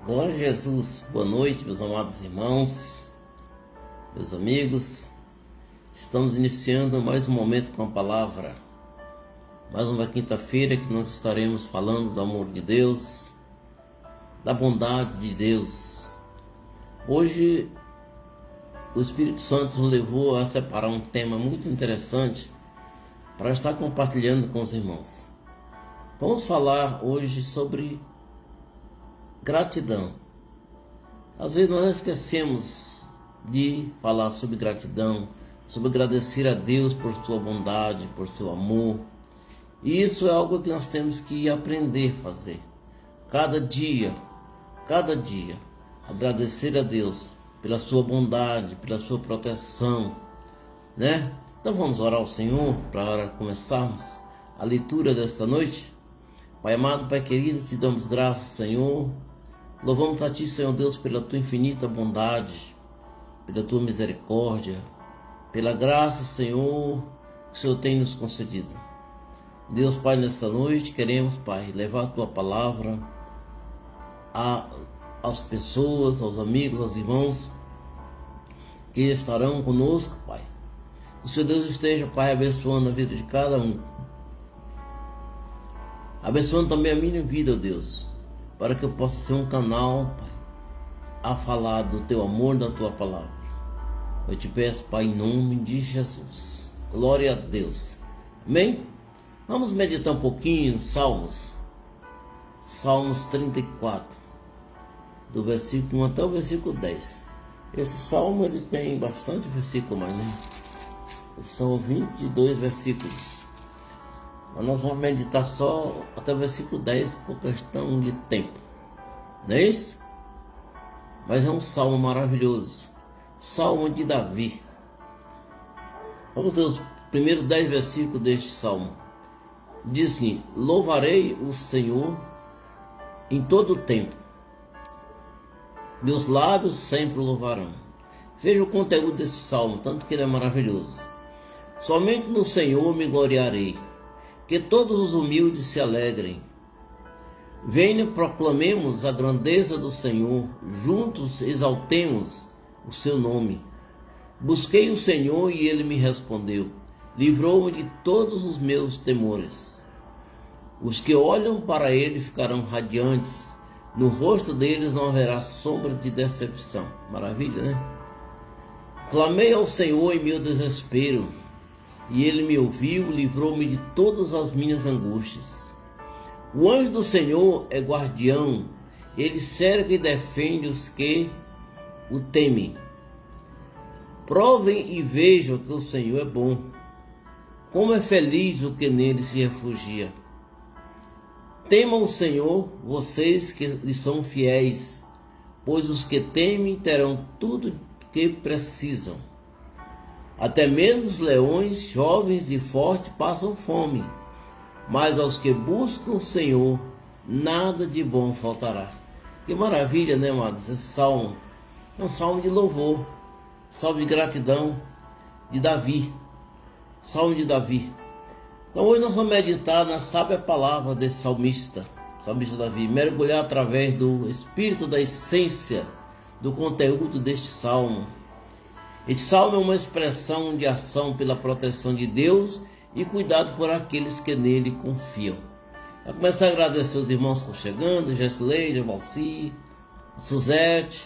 Glória a Jesus, boa noite, meus amados irmãos, meus amigos. Estamos iniciando mais um momento com a palavra, mais uma quinta-feira que nós estaremos falando do amor de Deus, da bondade de Deus. Hoje o Espírito Santo nos levou a separar um tema muito interessante para estar compartilhando com os irmãos. Vamos falar hoje sobre gratidão. Às vezes nós esquecemos de falar sobre gratidão, sobre agradecer a Deus por sua bondade, por seu amor. E isso é algo que nós temos que aprender a fazer. Cada dia, agradecer a Deus pela sua bondade, pela sua proteção, né? Então vamos orar ao Senhor para começarmos a leitura desta noite. Pai amado, Pai querido, te damos graças, Senhor. Louvamos a Ti, Senhor Deus, pela Tua infinita bondade, pela Tua misericórdia, pela graça, Senhor, que o Senhor tem nos concedido. Deus, Pai, nesta noite queremos, Pai, levar a Tua palavra às pessoas, aos amigos, aos irmãos que estarão conosco, Pai. Que o Senhor Deus esteja, Pai, abençoando a vida de cada um. Abençoando também a minha vida, Deus, para que eu possa ser um canal, Pai, a falar do Teu amor, da Tua palavra. Eu te peço, Pai, em nome de Jesus. Glória a Deus. Amém? Vamos meditar um pouquinho em Salmos. Salmos 34, do versículo 1 até o versículo 10. Esse salmo ele tem bastante versículo, mas né? São 22 versículos. Mas nós vamos meditar só até o versículo 10 por questão de tempo. Não é isso? Mas é um salmo maravilhoso. Salmo de Davi. Vamos ver os primeiros 10 versículos deste salmo. Diz assim: louvarei o Senhor em todo o tempo. Meus lábios sempre o louvarão. Veja o conteúdo desse salmo, tanto que ele é maravilhoso. Somente no Senhor me gloriarei. Que todos os humildes se alegrem. Venha, proclamemos a grandeza do Senhor, juntos exaltemos o seu nome. Busquei o Senhor e ele me respondeu, livrou-me de todos os meus temores. Os que olham para ele ficarão radiantes, no rosto deles não haverá sombra de decepção. Maravilha, né? Clamei ao Senhor em meu desespero, e ele me ouviu, livrou-me de todas as minhas angústias. O anjo do Senhor é guardião, ele cerca e defende os que o temem. Provem e vejam que o Senhor é bom. Como é feliz o que nele se refugia. Temam o Senhor, vocês que lhe são fiéis, pois os que temem terão tudo que precisam. Até mesmo os leões, jovens e fortes, passam fome, mas aos que buscam o Senhor, nada de bom faltará. Que maravilha, né, amados? Esse salmo é um salmo de louvor, salmo de gratidão de Davi, salmo de Davi. Então hoje nós vamos meditar na sábia palavra desse salmista Davi, mergulhar através do espírito da essência do conteúdo deste salmo. Este salmo é uma expressão de ação pela proteção de Deus e cuidado por aqueles que nele confiam. Eu começo a agradecer os irmãos que estão chegando, Gessileide, Valci, Suzete.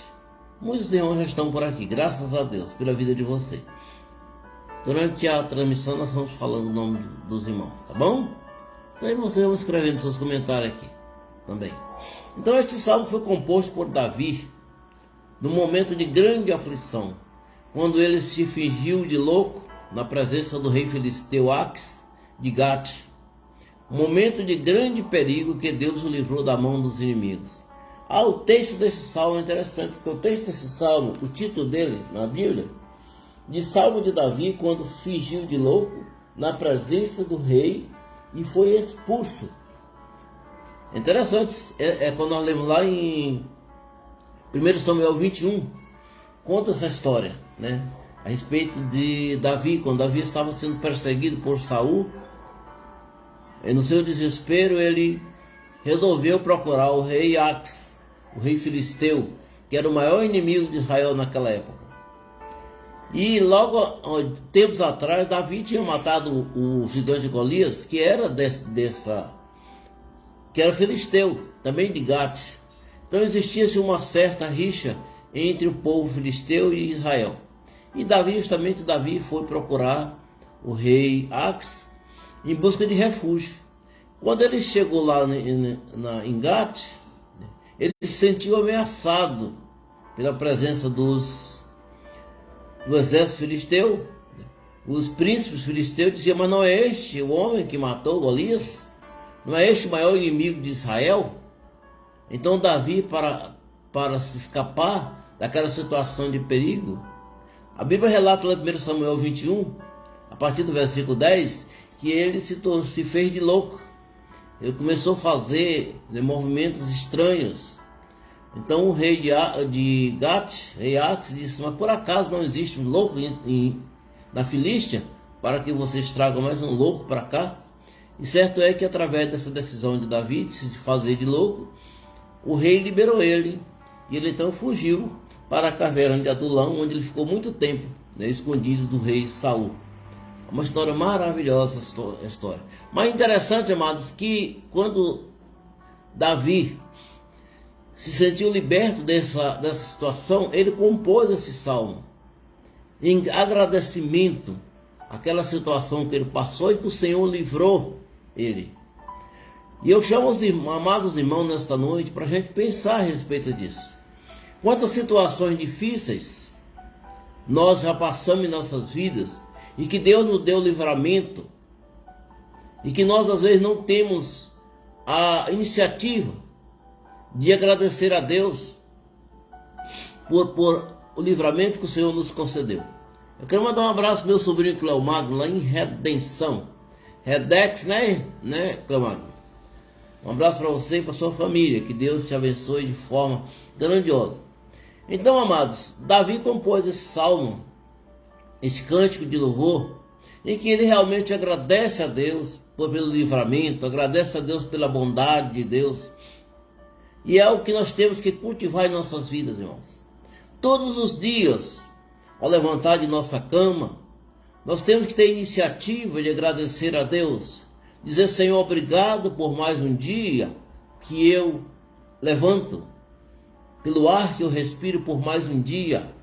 Muitos irmãos já estão por aqui, graças a Deus, pela vida de você. Durante a transmissão nós vamos falando o nome dos irmãos, tá bom? Então aí vocês vão escrevendo seus comentários aqui também. Então este salmo foi composto por Davi num momento de grande aflição, quando ele se fingiu de louco na presença do rei filisteu Aques de Gate. Um momento de grande perigo que Deus o livrou da mão dos inimigos. O texto desse salmo é interessante, porque o texto desse salmo, o título dele na Bíblia, de Salmo de Davi, quando fingiu de louco na presença do rei e foi expulso. Interessante, quando nós lemos lá em 1 Samuel 21, conta essa história, né? A respeito de Davi, quando Davi estava sendo perseguido por Saul, e no seu desespero ele resolveu procurar o rei Aques o rei filisteu, que era o maior inimigo de Israel naquela época. E logo, tempos atrás, Davi tinha matado o gigante Golias, que era que era filisteu, também de Gate. Então existia-se uma certa rixa entre o povo filisteu e Israel. E justamente Davi foi procurar o rei Ax em busca de refúgio. Quando ele chegou lá em Gate, ele se sentiu ameaçado pela presença do exército filisteu. Os príncipes filisteus diziam: mas não é este o homem que matou Golias? Não é este o maior inimigo de Israel? Então Davi, para se escapar daquela situação de perigo, a Bíblia relata lá em 1 Samuel 21, a partir do versículo 10, que ele se fez de louco. Ele começou a fazer movimentos estranhos. Então o rei de Gate, rei Ax, disse: mas por acaso não existe um louco na Filístia para que vocês tragam mais um louco para cá? E certo é que através dessa decisão de Davi de se fazer de louco, o rei liberou ele. E ele então fugiu para a caverna de Adulão, onde ele ficou muito tempo, escondido do rei Saul. Uma história maravilhosa, essa história. Mas interessante, amados, que quando Davi se sentiu liberto dessa situação, ele compôs esse salmo em agradecimento àquela situação que ele passou e que o Senhor livrou ele. E eu chamo os amados irmãos nesta noite para a gente pensar a respeito disso. Quantas situações difíceis nós já passamos em nossas vidas e que Deus nos deu livramento, e que nós às vezes não temos a iniciativa de agradecer a Deus por o livramento que o Senhor nos concedeu. Eu quero mandar um abraço ao meu sobrinho Cleomagno, lá em Redenção, Redex, né Cleomagno? Um abraço para você e para sua família, que Deus te abençoe de forma grandiosa. Então, amados, Davi compôs esse salmo, esse cântico de louvor, em que ele realmente agradece a Deus pelo livramento, agradece a Deus pela bondade de Deus. E é o que nós temos que cultivar em nossas vidas, irmãos. Todos os dias, ao levantar de nossa cama, nós temos que ter iniciativa de agradecer a Deus, dizer: Senhor, obrigado por mais um dia que eu levanto, pelo ar que eu respiro, por mais um dia.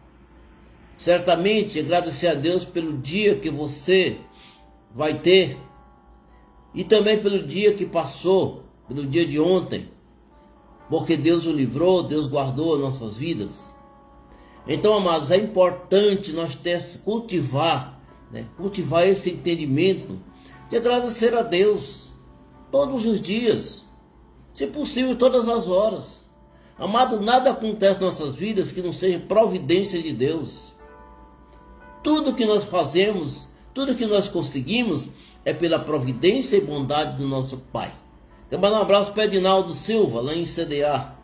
Certamente agradecer a Deus pelo dia que você vai ter, e também pelo dia que passou, pelo dia de ontem, porque Deus o livrou, Deus guardou nossas vidas. Então, amados, é importante nós cultivar esse entendimento de agradecer a Deus todos os dias, se possível todas as horas. Amado, nada acontece em nossas vidas que não seja providência de Deus. Tudo que nós fazemos, tudo que nós conseguimos é pela providência e bondade do nosso Pai. Quero mandar um abraço para Edinaldo Silva, lá em CDA.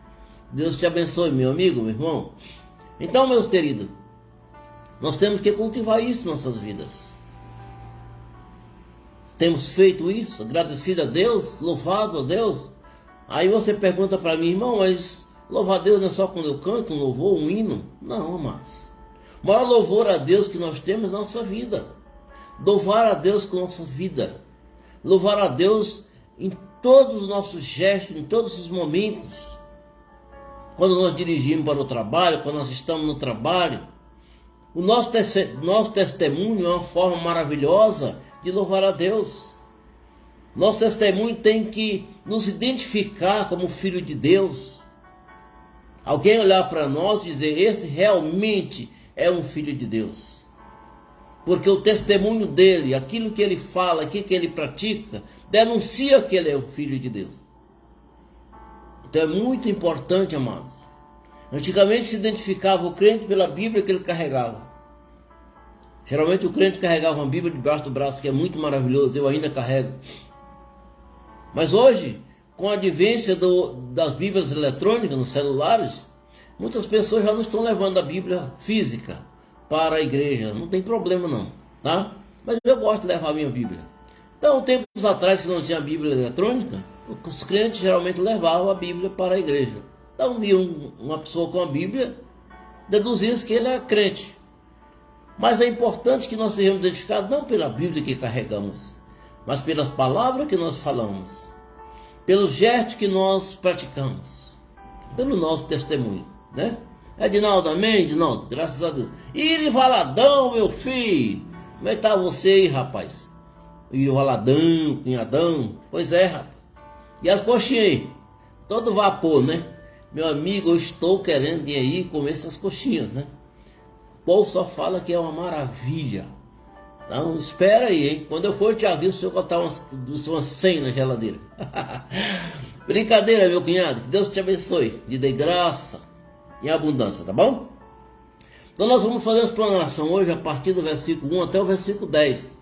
Deus te abençoe, meu amigo, meu irmão. Então, meus queridos, nós temos que cultivar isso em nossas vidas. Temos feito isso, agradecido a Deus, louvado a Deus. Aí você pergunta para mim: irmão, mas louvar a Deus não é só quando eu canto um louvor, um hino? Não, amados. O maior louvor a Deus que nós temos é a nossa vida. Louvar a Deus com a nossa vida. Louvar a Deus em todos os nossos gestos, em todos os momentos. Quando nós dirigimos para o trabalho, quando nós estamos no trabalho. O nosso testemunho é uma forma maravilhosa de louvar a Deus. Nosso testemunho tem que nos identificar como filho de Deus. Alguém olhar para nós e dizer: esse realmente é um filho de Deus. Porque o testemunho dele, aquilo que ele fala, aquilo que ele pratica, denuncia que ele é o filho de Deus. Então é muito importante, amados. Antigamente se identificava o crente pela Bíblia que ele carregava. Geralmente o crente carregava uma Bíblia debaixo do braço, que é muito maravilhoso, eu ainda carrego. Mas hoje, com a advência das Bíblias eletrônicas nos celulares, muitas pessoas já não estão levando a Bíblia física para a igreja. Não tem problema não, tá? Mas eu gosto de levar a minha Bíblia. Então, tempos atrás, se não tinha Bíblia eletrônica, os crentes geralmente levavam a Bíblia para a igreja. Então, via uma pessoa com a Bíblia, deduzia que ele é crente. Mas é importante que nós sejamos identificados não pela Bíblia que carregamos, mas pelas palavras que nós falamos, pelos gestos que nós praticamos, pelo nosso testemunho, né? Edinaldo, amém, Edinaldo? Graças a Deus. Iri Valadão, meu filho. Como é que tá você aí, rapaz? Iri Valadão, cunhadão. Pois é, rapaz. E as coxinhas aí? Todo vapor, né? Meu amigo, eu estou querendo ir aí comer essas coxinhas, né? O povo só fala que é uma maravilha. Então, espera aí, hein? Quando eu for, eu te aviso se eu botar umas 100 na geladeira. Brincadeira, meu cunhado. Que Deus te abençoe. Lhe dê graça em abundância, tá bom? Então nós vamos fazer a explanação hoje a partir do versículo 1 até o versículo 10.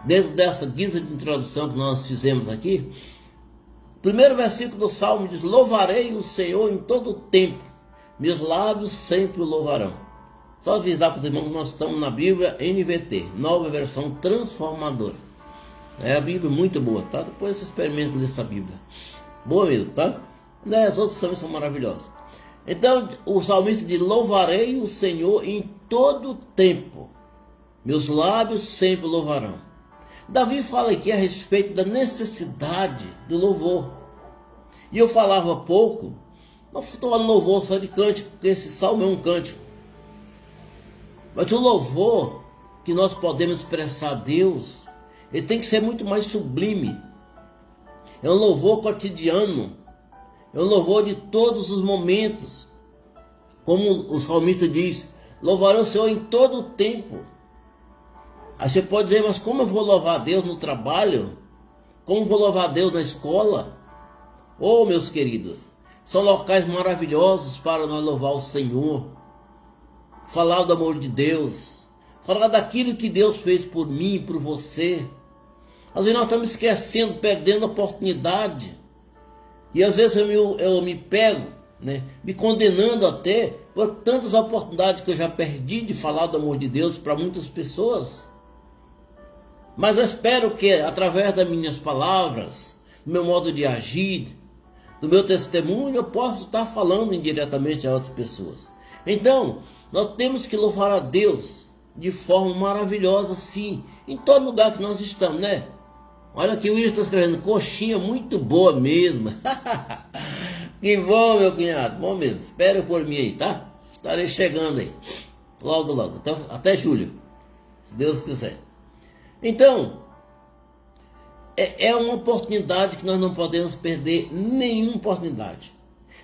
Dentro dessa guisa de introdução que nós fizemos aqui, o primeiro versículo do Salmo diz: louvarei o Senhor em todo o tempo, meus lábios sempre o louvarão. Só avisar para os irmãos que nós estamos na Bíblia NVT, nova versão transformadora. É a Bíblia muito boa, tá? Depois você experimenta ler essa Bíblia. Boa mesmo, tá? As outras também são maravilhosas. Então o salmista diz: louvarei o Senhor em todo o tempo, meus lábios sempre louvarão. Davi fala aqui a respeito da necessidade do louvor. E eu falava há pouco, não estou falando louvor só de cântico, porque esse salmo é um cântico. Mas o louvor que nós podemos expressar a Deus, ele tem que ser muito mais sublime. É um louvor cotidiano. É um louvor de todos os momentos. Como o salmista diz: louvarei o Senhor em todo o tempo. Aí você pode dizer: mas como eu vou louvar a Deus no trabalho? Como eu vou louvar a Deus na escola? Oh, meus queridos, são locais maravilhosos para nós louvar o Senhor. Falar do amor de Deus. Falar daquilo que Deus fez por mim e por você. Às vezes nós estamos esquecendo, perdendo a oportunidade. E às vezes eu me pego, né, me condenando até por tantas oportunidades que eu já perdi de falar do amor de Deus para muitas pessoas. Mas eu espero que através das minhas palavras, do meu modo de agir, do meu testemunho, eu possa estar falando indiretamente a outras pessoas. Então, nós temos que louvar a Deus de forma maravilhosa, sim, em todo lugar que nós estamos, né? Olha aqui, o Wilson está escrevendo: coxinha muito boa mesmo. Que bom, meu cunhado, bom mesmo. Espere por mim aí, tá? Estarei chegando aí, logo, logo, então, até julho, se Deus quiser. Então, é uma oportunidade que nós não podemos perder, nenhuma oportunidade.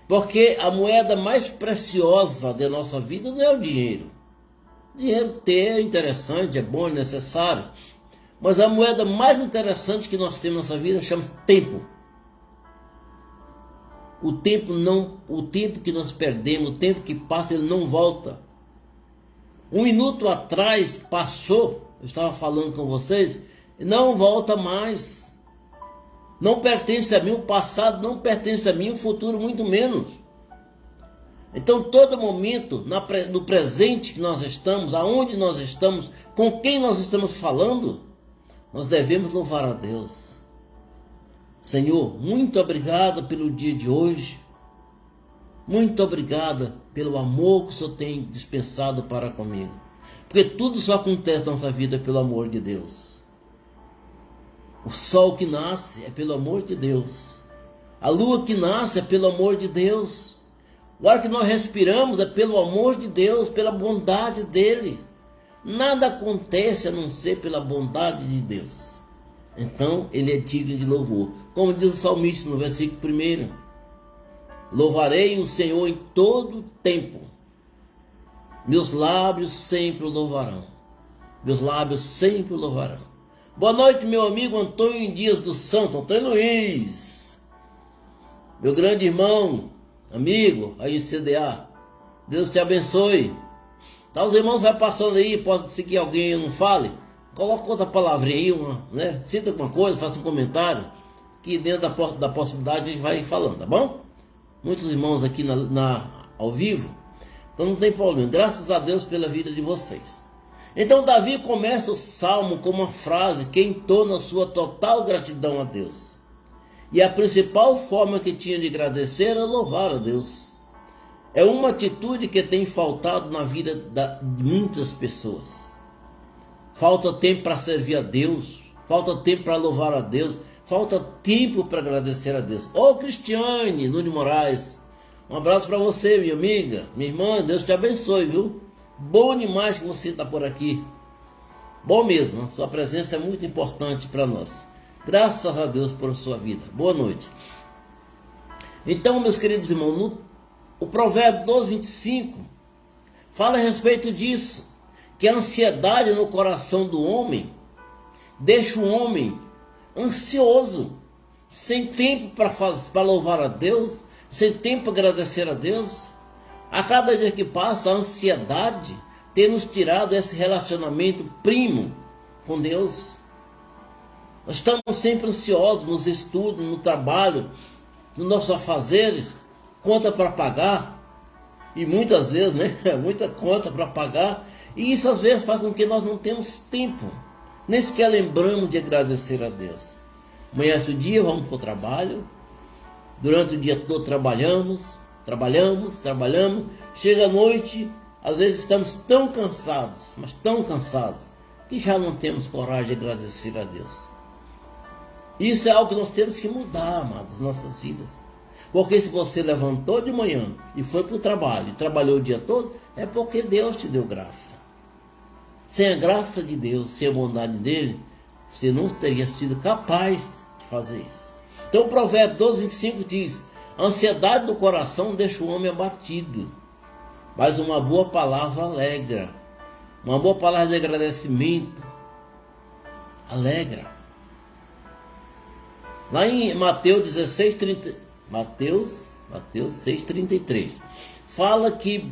Porque a moeda mais preciosa da nossa vida não é o dinheiro. Dinheiro ter é interessante, é bom, é necessário. Mas a moeda mais interessante que nós temos na nossa vida chama-se tempo. O tempo que nós perdemos, o tempo que passa, ele não volta. Um minuto atrás passou, eu estava falando com vocês, não volta mais. Não pertence a mim, o passado não pertence a mim, o futuro muito menos. Então todo momento, no presente que nós estamos, aonde nós estamos, com quem nós estamos falando, nós devemos louvar a Deus. Senhor, muito obrigado pelo dia de hoje. Muito obrigado pelo amor que o Senhor tem dispensado para comigo. Porque tudo só acontece na nossa vida pelo amor de Deus. O sol que nasce é pelo amor de Deus. A lua que nasce é pelo amor de Deus. O ar que nós respiramos é pelo amor de Deus, pela bondade dEle. Nada acontece a não ser pela bondade de Deus. Então, Ele é digno de louvor. Como diz o salmista no versículo 1. Louvarei o Senhor em todo o tempo. Meus lábios sempre o louvarão. Meus lábios sempre o louvarão. Boa noite, meu amigo Antônio Dias dos Santos, Antônio Luiz. Meu grande irmão, amigo, aí em CDA. Deus te abençoe. Tá, os irmãos vai passando aí, pode ser que alguém não fale. Coloca outra palavrinha aí, né? Cita alguma coisa, faça um comentário. Que dentro da possibilidade a gente vai falando, tá bom? Muitos irmãos aqui ao vivo. Então não tem problema. Graças a Deus pela vida de vocês. Então Davi começa o salmo com uma frase que entona a sua total gratidão a Deus. E a principal forma que tinha de agradecer era louvar a Deus. É uma atitude que tem faltado na vida de muitas pessoas. Falta tempo para servir a Deus, falta tempo para louvar a Deus, falta tempo para agradecer a Deus. Ô Cristiane Nunes Moraes, um abraço para você, minha amiga, minha irmã, Deus te abençoe, viu? Bom demais que você está por aqui. Bom mesmo, sua presença é muito importante para nós. Graças a Deus por sua vida. Boa noite. Então, meus queridos irmãos, o provérbio 12, 25 fala a respeito disso, que a ansiedade no coração do homem deixa o homem ansioso, sem tempo para louvar a Deus, sem tempo para agradecer a Deus. A cada dia que passa, a ansiedade tem nos tirado esse relacionamento primo com Deus. Nós estamos sempre ansiosos nos estudos, no trabalho, nos nossos afazeres, conta para pagar, e muitas vezes, né, muita conta para pagar, e isso às vezes faz com que nós não tenhamos tempo, nem sequer lembramos de agradecer a Deus. Amanhece o dia, vamos para o trabalho, durante o dia todo trabalhamos, chega a noite, às vezes estamos tão cansados, mas tão cansados, que já não temos coragem de agradecer a Deus. Isso é algo que nós temos que mudar, amados, nas nossas vidas. Porque se você levantou de manhã e foi para o trabalho, e trabalhou o dia todo, é porque Deus te deu graça. Sem a graça de Deus, sem a bondade dele, você não teria sido capaz de fazer isso. Então o provérbio 12, 25 diz: a ansiedade do coração deixa o homem abatido, mas uma boa palavra alegra. Uma boa palavra de agradecimento alegra. Lá em Mateus 6,33 fala que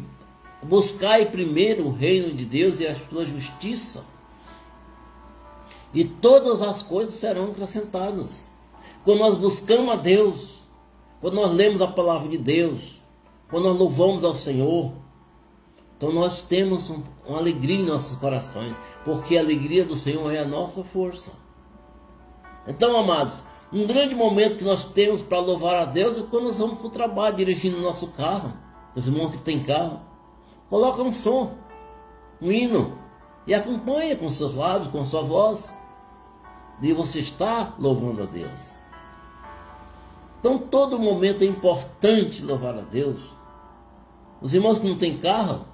buscai primeiro o reino de Deus e a sua justiça, e todas as coisas serão acrescentadas. Quando nós buscamos a Deus, quando nós lemos a palavra de Deus, quando nós louvamos ao Senhor, então nós temos uma alegria em nossos corações, porque a alegria do Senhor é a nossa força. Então, amados, um grande momento que nós temos para louvar a Deus é quando nós vamos para o trabalho, dirigindo o nosso carro. Os irmãos que têm carro, coloca um som, um hino, e acompanha com seus lábios, com sua voz, e você está louvando a Deus. Então todo momento é importante louvar a Deus. Os irmãos que não têm carro,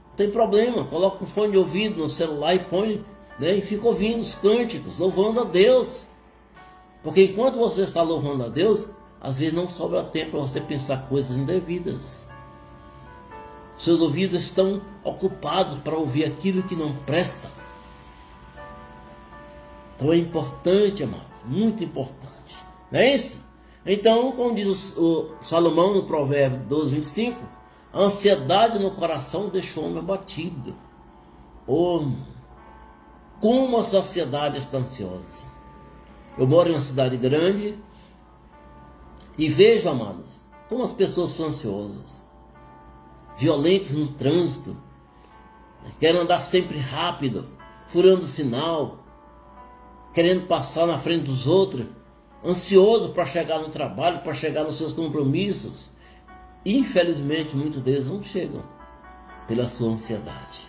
não tem problema, coloca um fone de ouvido no celular e põe, né, e fica ouvindo os cânticos, louvando a Deus. Porque enquanto você está louvando a Deus, às vezes não sobra tempo para você pensar coisas indevidas. Seus ouvidos estão ocupados para ouvir aquilo que não presta. Então é importante, amados, muito importante. Não é isso? Então, como diz o Salomão no provérbio 12, 25, a ansiedade no coração deixa o homem abatido. Oh, como a sociedade está ansiosa. Eu moro em uma cidade grande e vejo, amados, como as pessoas são ansiosas, violentas no trânsito, querem andar sempre rápido, furando o sinal, querendo passar na frente dos outros, ansioso para chegar no trabalho, para chegar nos seus compromissos. Infelizmente, muitos deles não chegam pela sua ansiedade.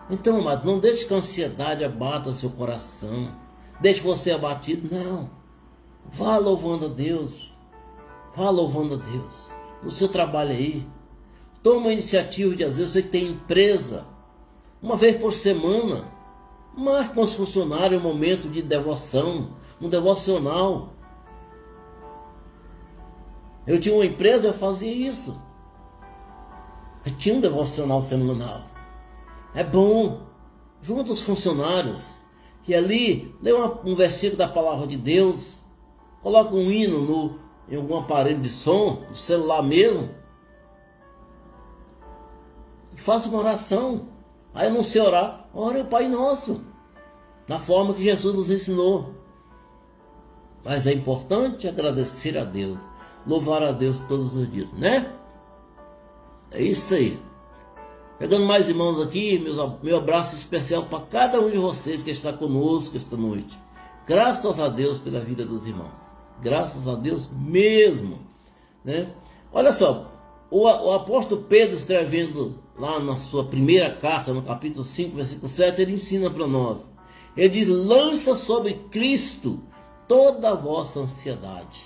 Então, amados, não deixe que a ansiedade abata seu coração. Deixe você abatido, não. Vá louvando a Deus. Vá louvando a Deus. No seu trabalho aí. Toma a iniciativa de, às vezes, você que tem empresa, uma vez por semana, marque com os funcionários um momento de devoção, um devocional. Eu tinha uma empresa, eu fazia isso. Eu tinha um devocional semanal. É bom. Junto os funcionários. E ali, lê um versículo da palavra de Deus, coloca um hino em algum aparelho de som, no celular mesmo, e faça uma oração. Aí eu não sei orar, ore o Pai Nosso, da forma que Jesus nos ensinou. Mas é importante agradecer a Deus, louvar a Deus todos os dias, né? É isso aí. Pegando mais irmãos aqui, meu abraço especial para cada um de vocês que está conosco esta noite. Graças a Deus pela vida dos irmãos. Graças a Deus mesmo, né? Olha só, o apóstolo Pedro, escrevendo lá na sua primeira carta, no capítulo 5, versículo 7, ele ensina para nós. Ele diz: lança sobre Cristo toda a vossa ansiedade,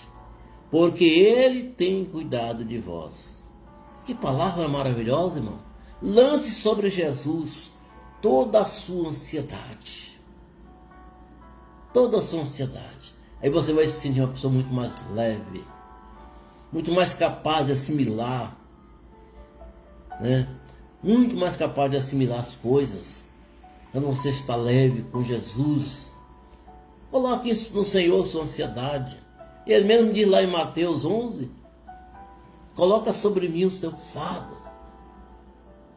porque Ele tem cuidado de vós. Que palavra maravilhosa, irmão. Lance sobre Jesus toda a sua ansiedade. Toda a sua ansiedade. Aí você vai se sentir uma pessoa muito mais leve, muito mais capaz de assimilar, né? Muito mais capaz de assimilar as coisas. Quando você está leve com Jesus, coloque no Senhor sua ansiedade. Ele mesmo diz lá em Mateus 11: coloca sobre mim o seu fardo,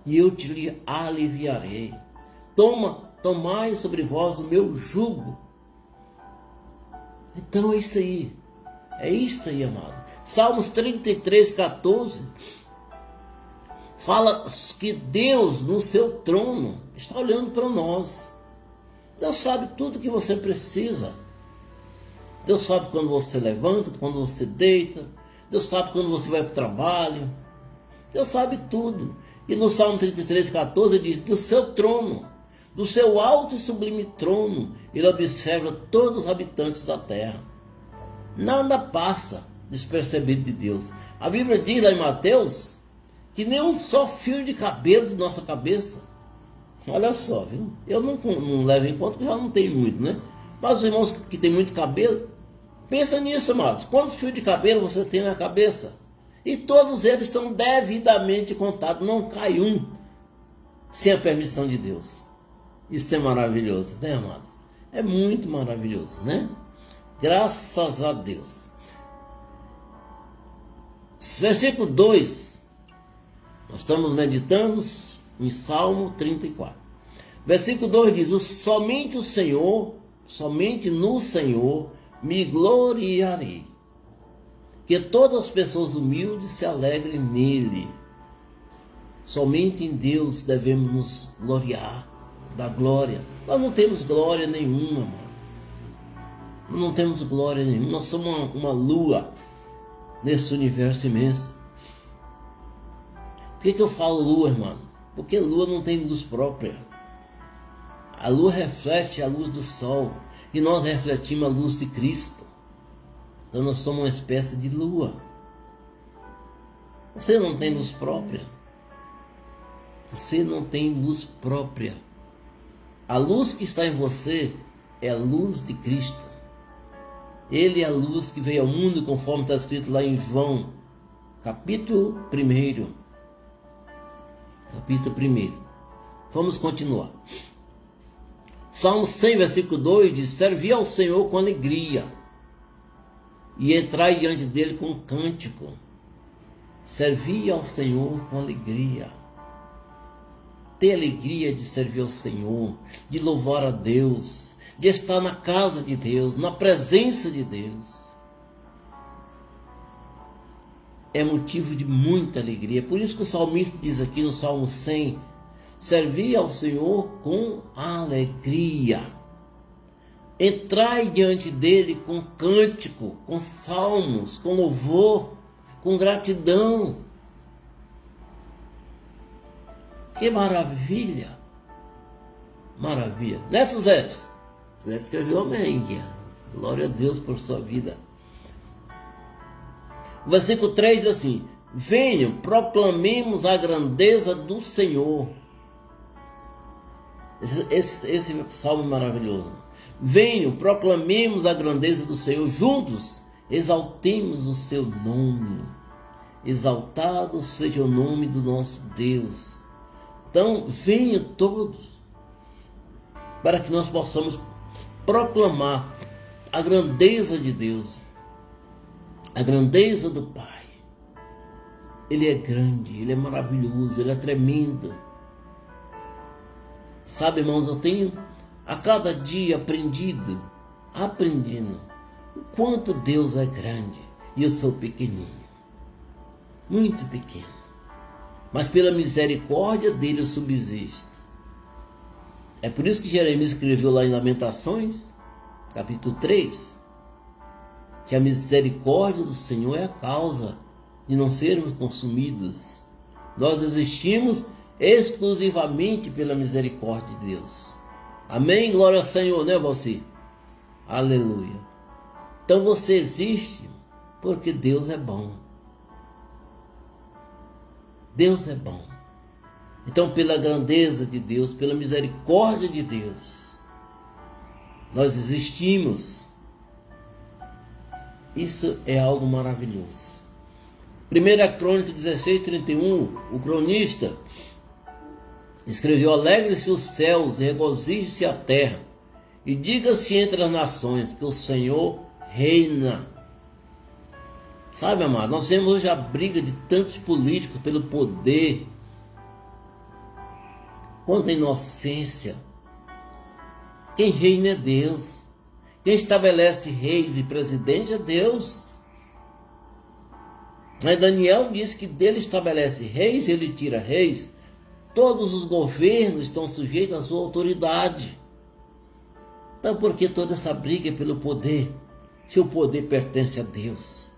e eu te aliviarei. Tomai sobre vós o meu jugo. Então é isso aí. É isso aí, amado. Salmos 33, 14 fala que Deus no seu trono está olhando para nós. Deus sabe tudo que você precisa. Deus sabe quando você levanta, quando você deita. Deus sabe quando você vai para o trabalho. Deus sabe tudo. E no Salmo 33, 14 diz: do seu trono, do seu alto e sublime trono, Ele observa todos os habitantes da terra. Nada passa despercebido de Deus. A Bíblia diz lá em Mateus que nem um só fio de cabelo de nossa cabeça. Olha só, viu? Eu não levo em conta que já não tenho muito, né? Mas os irmãos que têm muito cabelo, pensa nisso, amados. Quantos fios de cabelo você tem na cabeça? E todos eles estão devidamente contados. Não cai um sem a permissão de Deus. Isso é maravilhoso, né, amados? É muito maravilhoso, né? Graças a Deus. Versículo 2. Nós estamos meditando em Salmo 34. Versículo 2 diz: somente o Senhor, somente no Senhor me gloriarei. Que todas as pessoas humildes se alegrem nele. Somente em Deus devemos nos gloriar, dar glória. Nós não temos glória nenhuma, mano. Não temos glória nenhuma. Nós somos uma lua nesse universo imenso. Por que eu falo lua, irmão? Porque lua não tem luz própria. A lua reflete a luz do sol e nós refletimos a luz de Cristo. Então nós somos uma espécie de lua. Você não tem luz própria. Você não tem luz própria. A luz que está em você é a luz de Cristo. Ele é a luz que veio ao mundo, conforme está escrito lá em João, capítulo 1. Capítulo 1. Vamos continuar. Salmo 100, versículo 2 diz: servi ao Senhor com alegria e entrai diante dele com cântico. Servi ao Senhor com alegria. Ter alegria de servir ao Senhor, de louvar a Deus, de estar na casa de Deus, na presença de Deus. É motivo de muita alegria. Por isso que o salmista diz aqui no Salmo 100: servi ao Senhor com alegria. Entrai diante dele com cântico, com salmos, com louvor, com gratidão. Que maravilha! Maravilha! Né, Suzete? Suzete escreveu amém. Glória a Deus por sua vida. O versículo 3 diz assim: venham, proclamemos a grandeza do Senhor. Esse salmo é maravilhoso. Venham, proclamemos a grandeza do Senhor. Juntos, exaltemos o seu nome. Exaltado seja o nome do nosso Deus. Então, venham todos, para que nós possamos proclamar a grandeza de Deus, a grandeza do Pai. Ele é grande, Ele é maravilhoso, Ele é tremendo. Sabe, irmãos, eu tenho a cada dia aprendendo o quanto Deus é grande e eu sou pequenino, muito pequeno. Mas pela misericórdia dele eu subsisto. É por isso que Jeremias escreveu lá em Lamentações, capítulo 3, que a misericórdia do Senhor é a causa de não sermos consumidos. Nós existimos exclusivamente pela misericórdia de Deus. Amém? Glória ao Senhor, né, você? Aleluia. Então você existe porque Deus é bom. Deus é bom. Então, pela grandeza de Deus, pela misericórdia de Deus, nós existimos. Isso é algo maravilhoso. 1 Crônica 16:31, o cronista escreveu: alegre-se os céus e regozije-se a terra, e diga-se entre as nações que o Senhor reina. Sabe, amado, nós temos hoje a briga de tantos políticos pelo poder. Quanta inocência. Quem reina é Deus. Quem estabelece reis e presidentes é Deus. Mas Daniel diz que dele estabelece reis, ele tira reis. Todos os governos estão sujeitos à sua autoridade. Então por que toda essa briga pelo poder? Se o poder pertence a Deus.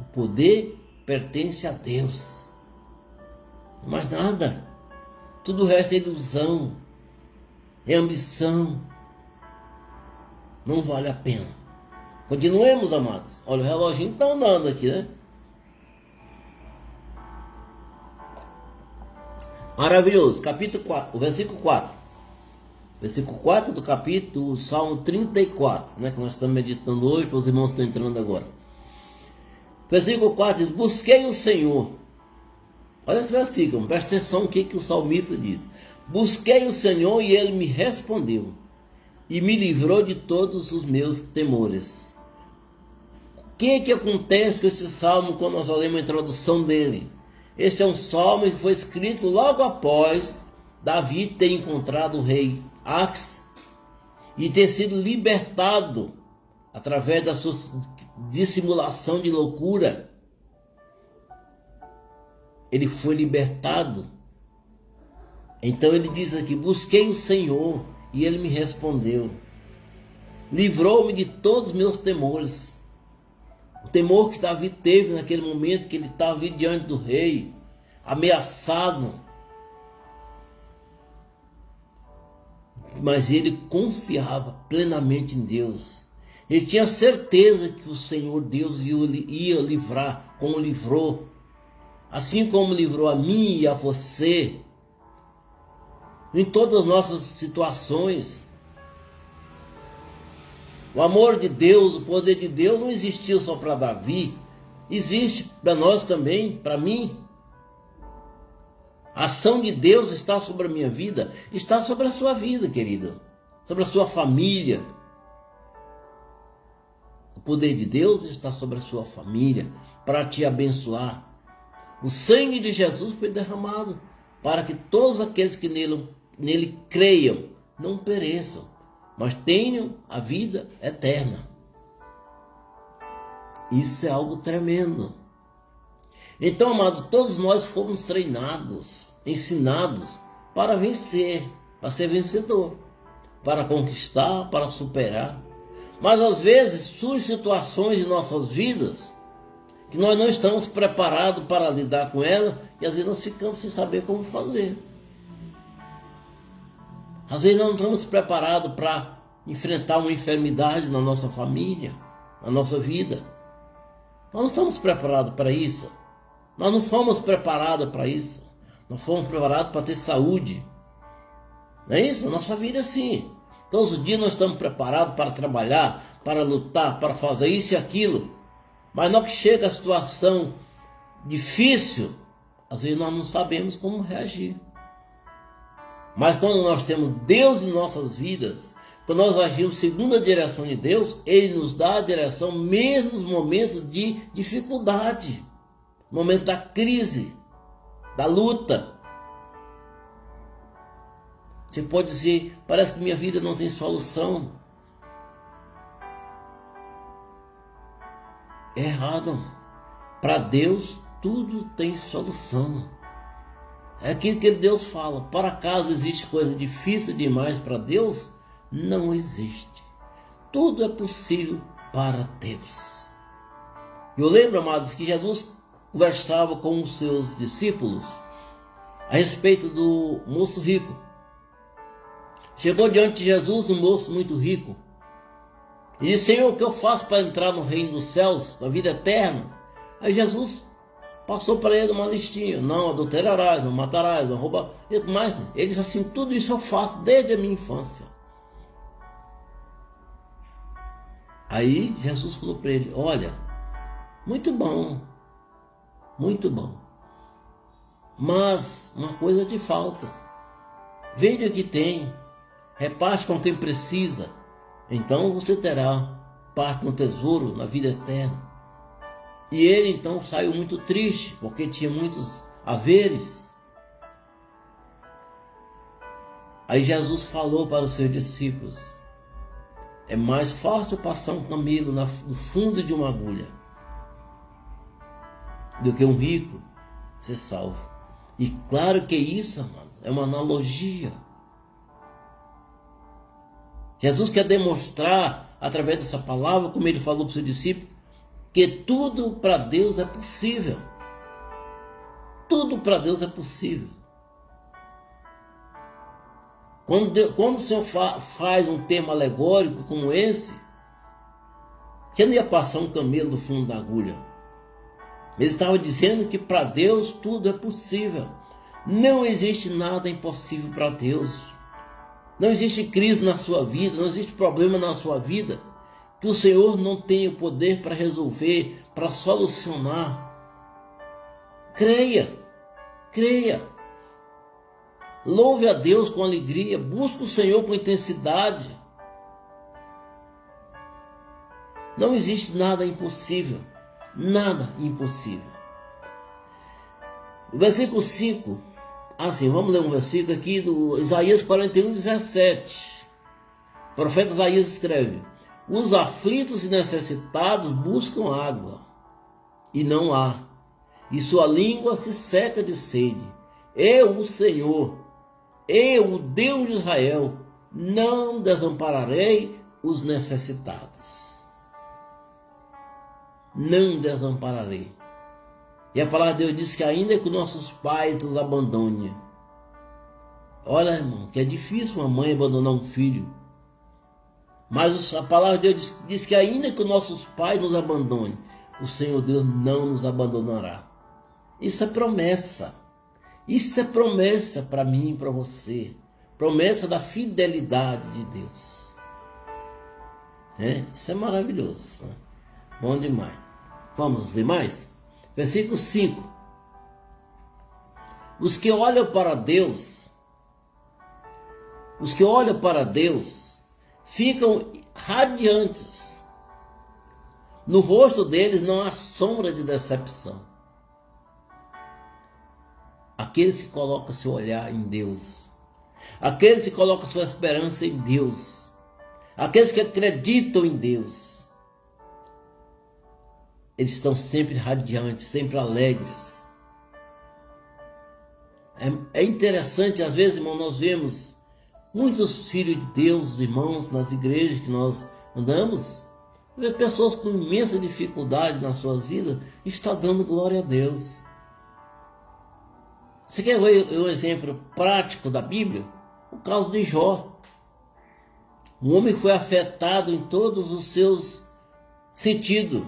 O poder pertence a Deus. Mais nada. Tudo o resto é ilusão, é ambição. Não vale a pena. Continuemos, amados. Olha, o reloginho está andando aqui, né? Maravilhoso. Capítulo 4, o versículo 4. Versículo 4 do capítulo, Salmo 34, né? Que nós estamos meditando hoje, para os irmãos que estão entrando agora. Versículo 4 diz: busquei o Senhor. Olha esse versículo, presta atenção o que o salmista diz. Busquei o Senhor e Ele me respondeu e me livrou de todos os meus temores. O que acontece com esse salmo quando nós olhamos a introdução dele? Este é um salmo que foi escrito logo após Davi ter encontrado o rei Ax e ter sido libertado através da sua dissimulação de loucura. Ele foi libertado. Então ele diz aqui: busquei o Senhor e Ele me respondeu. Livrou-me de todos os meus temores. O temor que Davi teve naquele momento que ele estava ali diante do rei, ameaçado. Mas ele confiava plenamente em Deus. Ele tinha certeza que o Senhor Deus ia livrar, como livrou. Assim como livrou a mim e a você, em todas as nossas situações. O amor de Deus, o poder de Deus não existiu só para Davi, existe para nós também, para mim. A ação de Deus está sobre a minha vida, está sobre a sua vida, querido, sobre a sua família. O poder de Deus está sobre a sua família para te abençoar. O sangue de Jesus foi derramado para que todos aqueles que nele creiam não pereçam, mas tenham a vida eterna. Isso é algo tremendo. Então, amados, todos nós fomos treinados, ensinados para vencer, para ser vencedor, para conquistar, para superar. Mas às vezes surgem situações em nossas vidas que nós não estamos preparados para lidar com ela, e às vezes nós ficamos sem saber como fazer. Às vezes nós não estamos preparados para enfrentar uma enfermidade na nossa família, na nossa vida. Nós não estamos preparados para isso. Nós não fomos preparados para isso. Nós fomos preparados para ter saúde. Não é isso? Nossa vida é assim. Todos os dias nós estamos preparados para trabalhar, para lutar, para fazer isso e aquilo. Mas na hora que chega a situação difícil, às vezes nós não sabemos como reagir. Mas quando nós temos Deus em nossas vidas, quando nós agimos segundo a direção de Deus, Ele nos dá a direção mesmo nos momentos de dificuldade, no momento da crise, da luta. Você pode dizer: parece que minha vida não tem solução. É errado. Para Deus tudo tem solução. É aquilo que Deus fala. Por acaso existe coisa difícil demais para Deus? Não existe. Tudo é possível para Deus. Eu lembro, amados, que Jesus conversava com os seus discípulos a respeito do moço rico. Chegou diante de Jesus um moço muito rico e disse: Senhor, o que eu faço para entrar no reino dos céus, na vida eterna? Aí Jesus passou para ele uma listinha: não adulterarás, não matarás, não roubarás. Mas ele disse assim: tudo isso eu faço desde a minha infância. Aí Jesus falou para ele: olha, muito bom, mas uma coisa te falta. Vende o que tem, reparte com quem precisa, então você terá parte no tesouro, na vida eterna. E ele então saiu muito triste, porque tinha muitos haveres. Aí Jesus falou para os seus discípulos: é mais fácil passar um camelo no fundo de uma agulha do que um rico ser salvo. E claro que isso, amado, é uma analogia. Jesus quer demonstrar, através dessa palavra, como ele falou para os seus discípulos, que tudo para Deus é possível. Tudo para Deus é possível. Quando o Senhor faz um termo alegórico como esse, que não ia passar um camelo do fundo da agulha. Ele estava dizendo que para Deus tudo é possível. Não existe nada impossível para Deus. Não existe crise na sua vida, não existe problema na sua vida que o Senhor não tenha o poder para resolver, para solucionar. Creia. Louve a Deus com alegria, busque o Senhor com intensidade. Não existe nada impossível. Nada impossível. O versículo 5. Vamos ler um versículo aqui do Isaías 41:17. O profeta Isaías escreve: os aflitos e necessitados buscam água, e não há, e sua língua se seca de sede. Eu, o Senhor, eu, o Deus de Israel, não desampararei os necessitados. Não desampararei. E a palavra de Deus diz que ainda que nossos pais nos abandonem. Olha, irmão, que é difícil uma mãe abandonar um filho. Mas a palavra de Deus diz que ainda que nossos pais nos abandonem, o Senhor Deus não nos abandonará. Isso é promessa. Isso é promessa para mim e para você. Promessa da fidelidade de Deus. Isso é maravilhoso. Bom demais. Vamos ver mais? Versículo 5. Os que olham para Deus, ficam radiantes. No rosto deles não há sombra de decepção. Aqueles que colocam seu olhar em Deus, aqueles que colocam sua esperança em Deus, aqueles que acreditam em Deus, eles estão sempre radiantes, sempre alegres. É interessante, às vezes, irmão, nós vemos muitos filhos de Deus, irmãos, nas igrejas que nós andamos, pessoas com imensa dificuldade nas suas vidas, estão dando glória a Deus. Você quer ver um exemplo prático da Bíblia? O caso de Jó. Um homem foi afetado em todos os seus sentidos.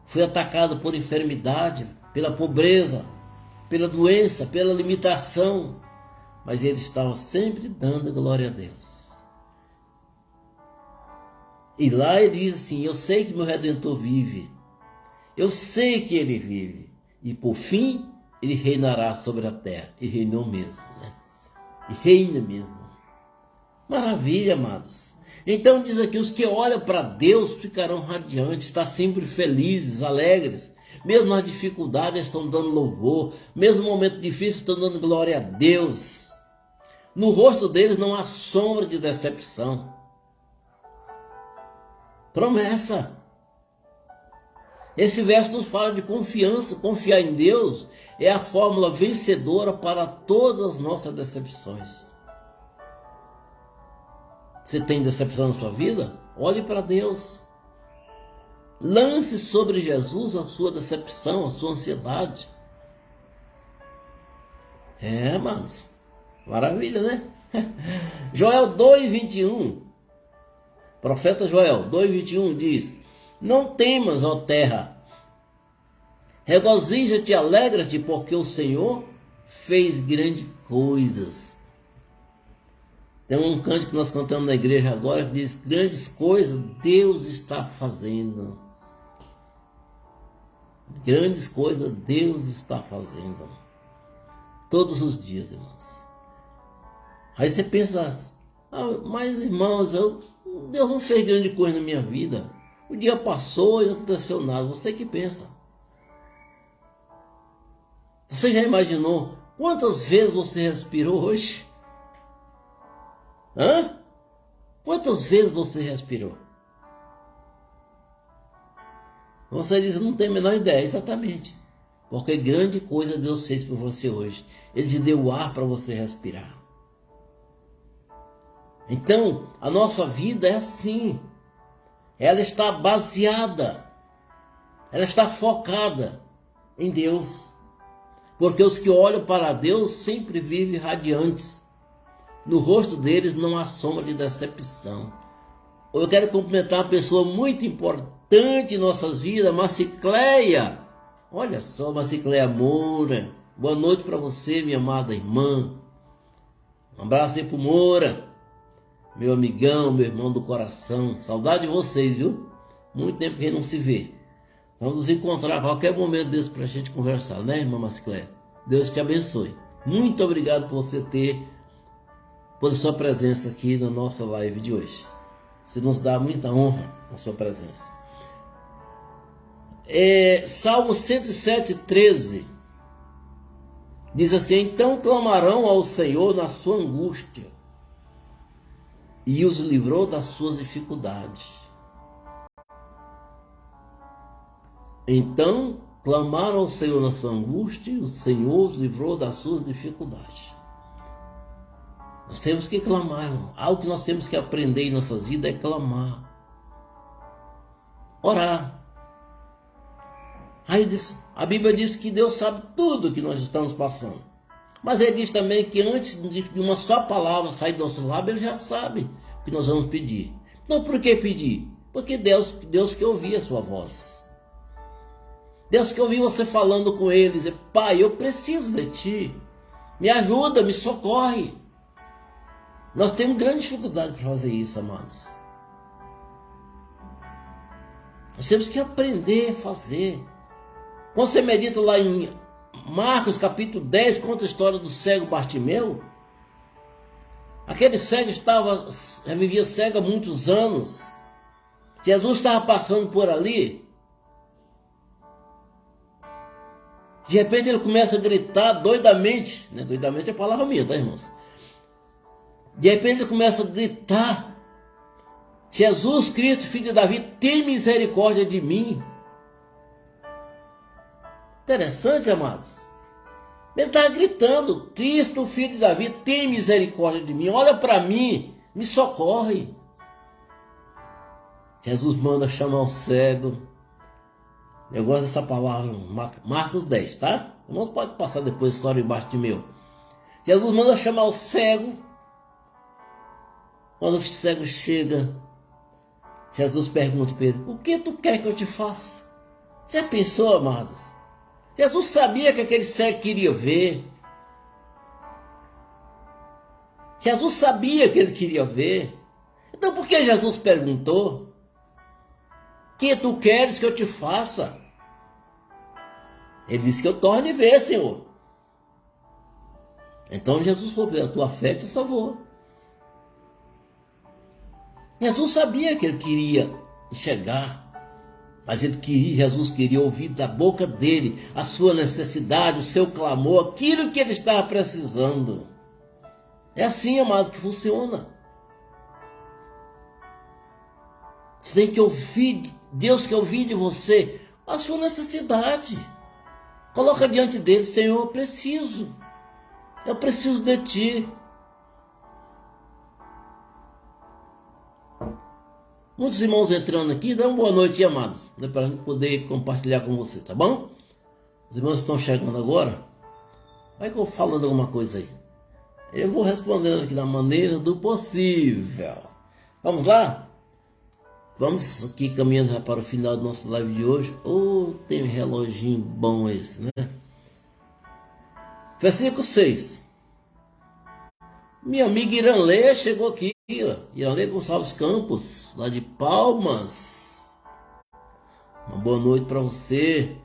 Foi atacado por enfermidade, pela pobreza, pela doença, pela limitação. Mas ele estava sempre dando glória a Deus. E lá ele diz assim: eu sei que meu Redentor vive. Eu sei que ele vive. E por fim, ele reinará sobre a terra. E reinou mesmo, né? E reina mesmo. Maravilha, amados. Então diz aqui: os que olham para Deus ficarão radiantes, estão sempre felizes, alegres. Mesmo nas dificuldades estão dando louvor. Mesmo no momento difícil estão dando glória a Deus. No rosto deles não há sombra de decepção. Promessa. Esse verso nos fala de confiança. Confiar em Deus é a fórmula vencedora para todas as nossas decepções. Você tem decepção na sua vida? Olhe para Deus. Lance sobre Jesus a sua decepção, a sua ansiedade. Amados. Maravilha, né? Joel 2:21. Profeta Joel 2:21 diz: não temas, ó terra, regozija-te e alegra-te, porque o Senhor fez grandes coisas. Tem um canto que nós cantamos na igreja agora que diz: grandes coisas Deus está fazendo. Grandes coisas Deus está fazendo. Todos os dias, irmãos. Aí você pensa, mas irmãos, Deus não fez grande coisa na minha vida. O dia passou e não aconteceu nada. Você que pensa. Você já imaginou quantas vezes você respirou hoje? Quantas vezes você respirou? Você diz, não tem a menor ideia. Exatamente. Porque grande coisa Deus fez por você hoje. Ele te deu o ar para você respirar. Então, a nossa vida é assim. Ela está baseada, ela está focada em Deus. Porque os que olham para Deus sempre vivem radiantes. No rosto deles não há sombra de decepção. Eu quero cumprimentar uma pessoa muito importante em nossas vidas, Marcicleia. Olha só, Marcicleia Moura. Boa noite para você, minha amada irmã. Um abraço aí pro Moura, meu amigão, meu irmão do coração. Saudade de vocês, viu? Muito tempo que a gente não se vê. Vamos nos encontrar a qualquer momento desse para a gente conversar, né, irmã Marcicleia? Deus te abençoe. Muito obrigado por você por sua presença aqui na nossa live de hoje. Você nos dá muita honra com a sua presença. Salmo 107:13 diz assim: então clamarão ao Senhor na sua angústia e os livrou das suas dificuldades. Então clamaram ao Senhor na sua angústia e o Senhor os livrou das suas dificuldades. Nós temos que clamar, irmão. Algo que nós temos que aprender em nossas vidas é clamar. Orar. Aí a Bíblia diz que Deus sabe tudo que nós estamos passando. Mas ele diz também que antes de uma só palavra sair do nosso lábio, ele já sabe o que nós vamos pedir. Então por que pedir? Porque Deus quer ouvir a sua voz. Deus quer ouvir você falando com ele, dizer: pai, eu preciso de ti. Me ajuda, me socorre. Nós temos grande dificuldade para fazer isso, amados. Nós temos que aprender a fazer. Quando você medita lá em Marcos capítulo 10, conta a história do cego Bartimeu. Aquele cego vivia cego há muitos anos. Jesus estava passando por ali. De repente ele começa a gritar doidamente. Né? Doidamente é a palavra minha, tá, irmãos? De repente ele começa a gritar: Jesus Cristo, filho de Davi, tem misericórdia de mim. Interessante, amados. Ele está gritando: Cristo, filho de Davi, tem misericórdia de mim. Olha para mim, me socorre. Jesus manda chamar o cego. Eu gosto dessa palavra, Marcos 10, tá? Não pode passar depois a história embaixo de meu. Jesus manda chamar o cego. Quando o cego chega, Jesus pergunta para ele: o que tu quer que eu te faça? Já pensou, amados? Jesus sabia que aquele cego queria ver. Jesus sabia que ele queria ver. Então por que Jesus perguntou: o que tu queres que eu te faça? Ele disse: que eu torne ver, Senhor. Então Jesus falou: a tua fé te salvou. Jesus sabia que ele queria enxergar, mas Jesus queria ouvir da boca dele a sua necessidade, o seu clamor, aquilo que ele estava precisando. É assim, amado, que funciona. Você tem que ouvir, Deus quer ouvir de você a sua necessidade. Coloca diante dele: Senhor, eu preciso de ti. Muitos irmãos entrando aqui, dá uma boa noite, amados, né, para a gente poder compartilhar com você, tá bom? Os irmãos estão chegando agora, vai que eu falando alguma coisa aí. Eu vou respondendo aqui da maneira do possível. Vamos lá? Vamos aqui caminhando já para o final do nosso live de hoje. Tem um reloginho bom esse, né? Versículo 6. Minha amiga Iranlê chegou aqui, ó. Iranlê Gonçalves Campos, lá de Palmas. Uma boa noite para você.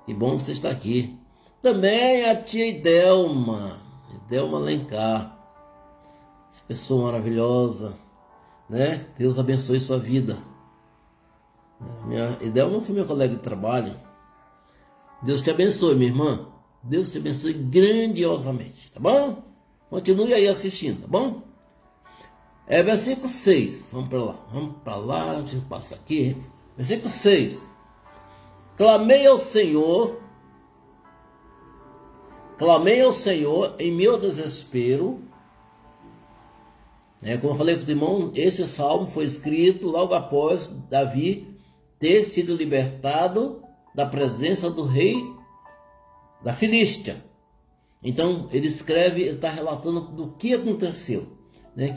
Que bom que você está aqui. Também a tia Idelma Alencar. Essa pessoa maravilhosa, né? Deus abençoe sua vida. Minha Idelma foi minha colega de trabalho. Deus te abençoe, minha irmã. Deus te abençoe grandiosamente, tá bom? Continue aí assistindo, tá bom? Versículo 6. Vamos para lá, deixa eu passar aqui. Versículo 6. Clamei ao Senhor em meu desespero. Como eu falei para os irmãos, esse salmo foi escrito logo após Davi ter sido libertado da presença do rei da Filístia. Então ele escreve, ele está relatando do que aconteceu,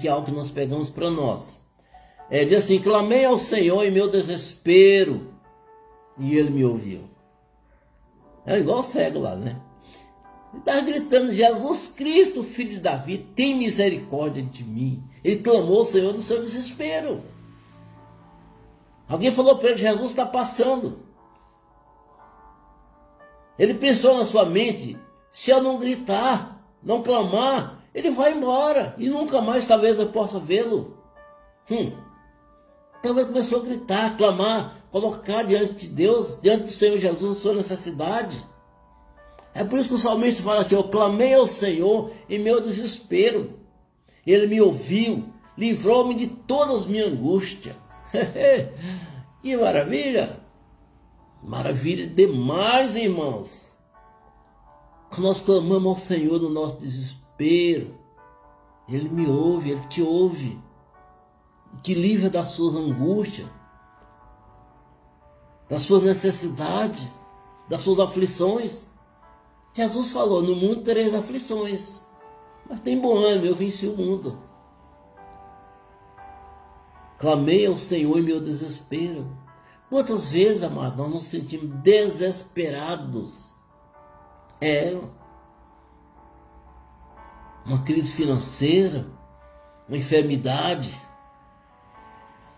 que é algo que nós pegamos para nós. Diz assim: clamei ao Senhor em meu desespero e ele me ouviu. É igual o cego lá, né? Ele está gritando: Jesus Cristo, filho de Davi, tem misericórdia de mim. Ele clamou ao Senhor no seu desespero. Alguém falou para ele: Jesus está passando. Ele pensou na sua mente: se eu não gritar, não clamar, ele vai embora e nunca mais talvez eu possa vê-lo. Então ele começou a gritar, clamar, colocar diante de Deus, diante do Senhor Jesus, a sua necessidade. É por isso que o salmista fala aqui: eu clamei ao Senhor em meu desespero. Ele me ouviu, livrou-me de todas as minhas angústias. Que maravilha! Maravilha demais, irmãos. Nós clamamos ao Senhor no nosso desespero. Ele me ouve, Ele te ouve. Te livra das suas angústias, das suas necessidades, das suas aflições. Jesus falou: no mundo tereis aflições, mas tem bom ânimo, eu venci o mundo. Clamei ao Senhor em meu desespero. Quantas vezes, amado, nós nos sentimos desesperados? Uma crise financeira, uma enfermidade,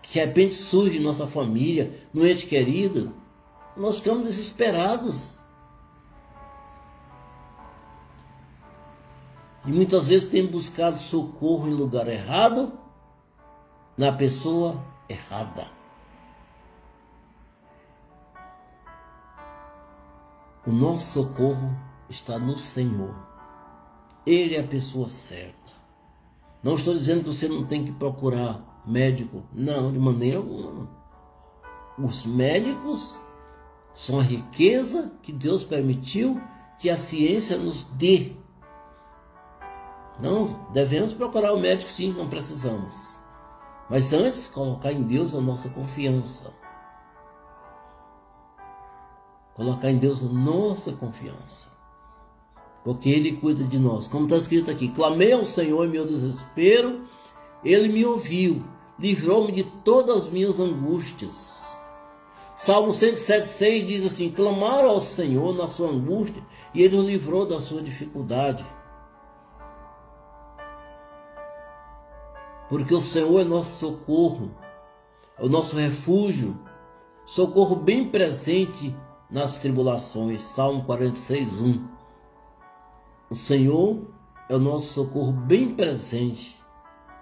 que de repente surge em nossa família, no ente querido, nós ficamos desesperados. E muitas vezes temos buscado socorro em lugar errado, na pessoa errada. O nosso socorro está no Senhor. Ele é a pessoa certa. Não estou dizendo que você não tem que procurar médico. Não, de maneira alguma. Os médicos são a riqueza que Deus permitiu que a ciência nos dê. Não, devemos procurar o médico, sim, não precisamos. Mas antes, colocar em Deus a nossa confiança. Colocar em Deus a nossa confiança. Porque Ele cuida de nós. Como está escrito aqui: clamei ao Senhor em meu desespero, Ele me ouviu, livrou-me de todas as minhas angústias. Salmo 107,6 diz assim: clamaram ao Senhor na sua angústia e Ele os livrou da sua dificuldade. Porque o Senhor é nosso socorro, é o nosso refúgio, socorro bem presente nas tribulações. Salmo 46,1. O Senhor é o nosso socorro bem presente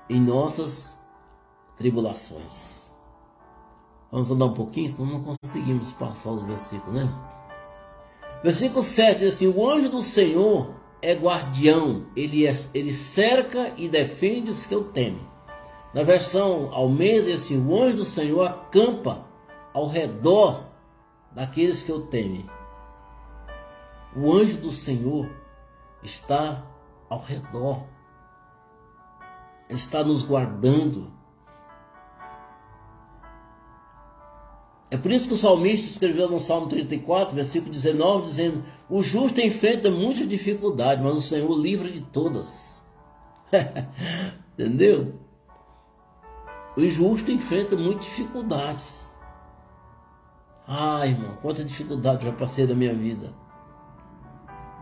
em nossas tribulações. Vamos andar um pouquinho, senão não conseguimos passar os versículos, né? Versículo 7 diz assim: o anjo do Senhor é guardião, ele cerca e defende os que o temem. Na versão Almeida diz assim: o anjo do Senhor acampa ao redor daqueles que o temem. O anjo do Senhor está ao redor. Ele está nos guardando. É por isso que o salmista escreveu no Salmo 34, versículo 19, dizendo: o justo enfrenta muitas dificuldades, mas o Senhor livra de todas. Entendeu? O justo enfrenta muitas dificuldades. Ai, irmão, quanta dificuldade já passei na minha vida.